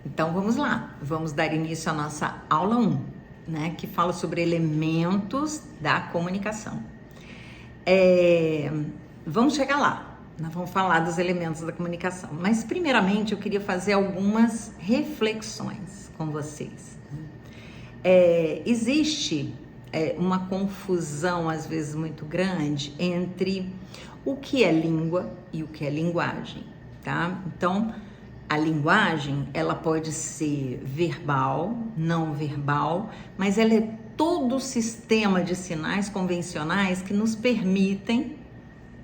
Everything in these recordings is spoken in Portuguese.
Então vamos lá, vamos dar início à nossa aula 1, né, que fala sobre elementos da comunicação. Vamos chegar lá, nós vamos falar dos elementos da comunicação, mas primeiramente eu queria fazer algumas reflexões com vocês. Existe uma confusão às vezes muito grande entre o que é língua e o que é linguagem, tá? Então, a linguagem, ela pode ser verbal, não verbal, mas ela é todo o sistema de sinais convencionais que nos permitem,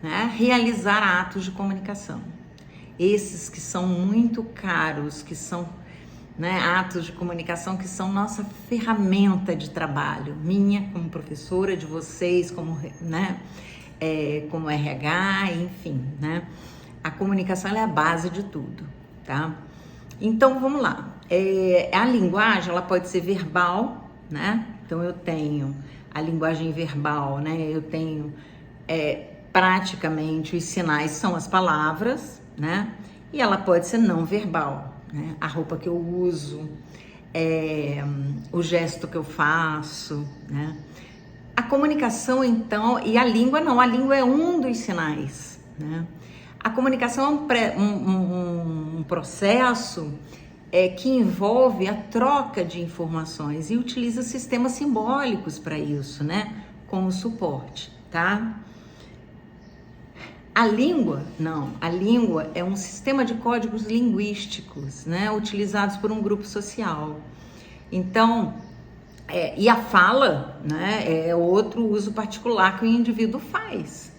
né, realizar atos de comunicação. Esses que são muito caros, que são, né, atos de comunicação que são nossa ferramenta de trabalho, minha como professora, de vocês como, né, como RH, enfim, né? A comunicação ela é a base de tudo. Tá? Então vamos lá, a linguagem ela pode ser verbal, né? Então eu tenho a linguagem verbal, né? Eu tenho praticamente os sinais são as palavras, né? E ela pode ser não verbal, né? A roupa que eu uso, o gesto que eu faço, né? A comunicação então, e a língua não, a língua é um dos sinais, né? A comunicação é um processo que envolve a troca de informações e utiliza sistemas simbólicos para isso, né? Como suporte, tá? A língua, não. A língua é um sistema de códigos linguísticos, né? Utilizados por um grupo social. Então, e a fala, né? É outro uso particular que o indivíduo faz.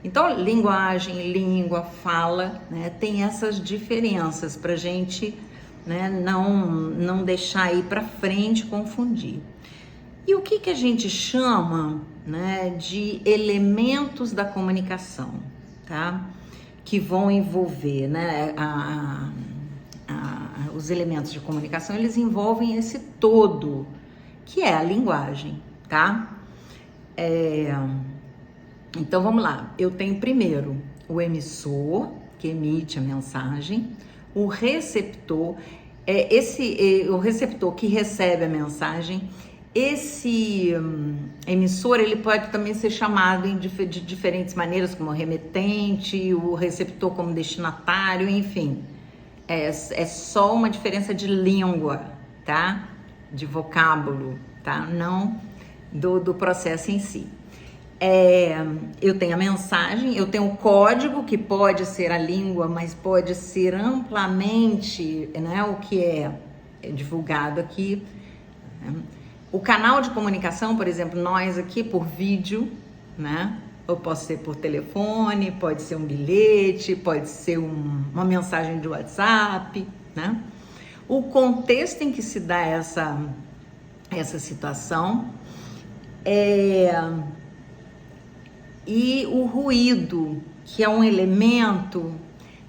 Então, linguagem, língua, fala, né, tem essas diferenças para a gente, né, não deixar ir para frente confundir. E o que a gente chama, né, de elementos da comunicação, tá? Que vão envolver, né, os elementos de comunicação, eles envolvem esse todo, que é a linguagem, tá? Então vamos lá, eu tenho primeiro o emissor, que emite a mensagem, o receptor, o receptor que recebe a mensagem. Esse emissor, ele pode também ser chamado de diferentes maneiras, como remetente, o receptor como destinatário, enfim. É só uma diferença de língua, tá? De vocábulo, tá? Não do processo em si. Eu tenho a mensagem, eu tenho o código, que pode ser a língua, mas pode ser amplamente, né, o que é divulgado aqui. Né? O canal de comunicação, por exemplo, nós aqui por vídeo, né? Ou posso ser por telefone, pode ser um bilhete, pode ser uma mensagem de WhatsApp, né? O contexto em que se dá essa situação e o ruído, que é um elemento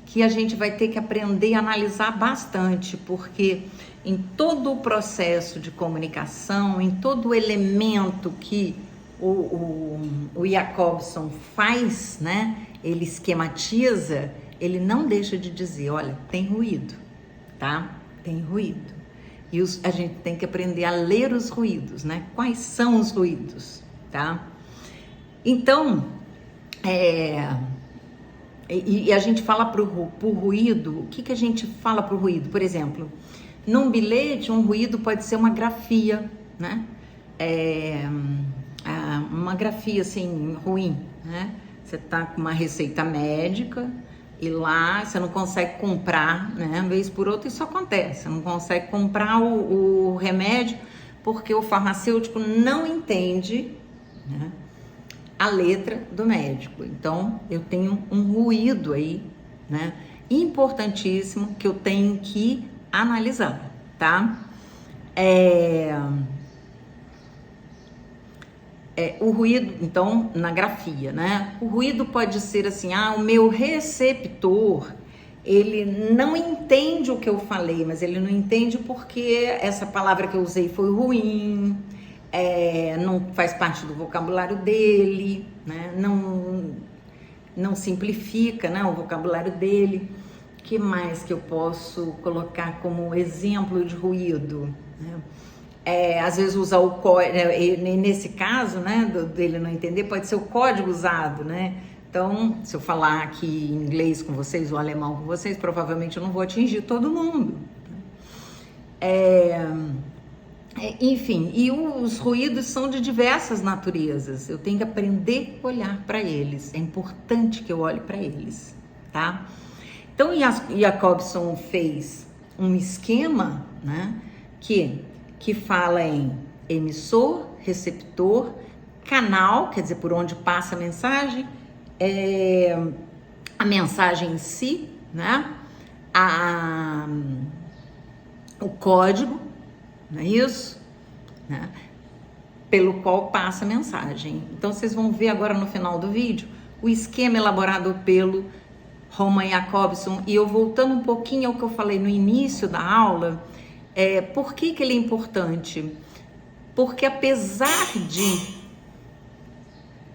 que a gente vai ter que aprender a analisar bastante, porque em todo o processo de comunicação, em todo o elemento que o Jacobson faz, né? Ele esquematiza, ele não deixa de dizer, olha, tem ruído, tá? Tem ruído. E a gente tem que aprender a ler os ruídos, né? Quais são os ruídos, tá? Então, e a gente fala pro ruído, o que a gente fala pro ruído? Por exemplo, num bilhete, um ruído pode ser uma grafia, né? Uma grafia, assim, ruim, né? Você tá com uma receita médica e lá você não consegue comprar, né? Uma vez por outra isso acontece, você não consegue comprar o remédio porque o farmacêutico não entende, né, a letra do médico. Então, eu tenho um ruído aí, né, importantíssimo que eu tenho que analisar, tá? O ruído, então, na grafia, né? O ruído pode ser assim, o meu receptor, ele não entende o que eu falei, mas ele não entende porque essa palavra que eu usei foi ruim, não faz parte do vocabulário dele, né? Não simplifica, né, o vocabulário dele. que mais que eu posso colocar como exemplo de ruído, né? Às vezes usar o código, nesse caso, né, dele não entender, pode ser o código usado, né? Então, se eu falar aqui inglês com vocês ou alemão com vocês, provavelmente eu não vou atingir todo mundo. Enfim, e os ruídos são de diversas naturezas. Eu tenho que aprender a olhar para eles. É importante que eu olhe para eles, tá? Então, Jacobson fez um esquema, né, que fala em emissor, receptor, canal, quer dizer, por onde passa a mensagem, a mensagem em si, né, o código, não é isso? Né, pelo qual passa a mensagem. Então, vocês vão ver agora no final do vídeo o esquema elaborado pelo Roman Jacobson, e eu voltando um pouquinho ao que eu falei no início da aula. Por que ele é importante? Porque apesar de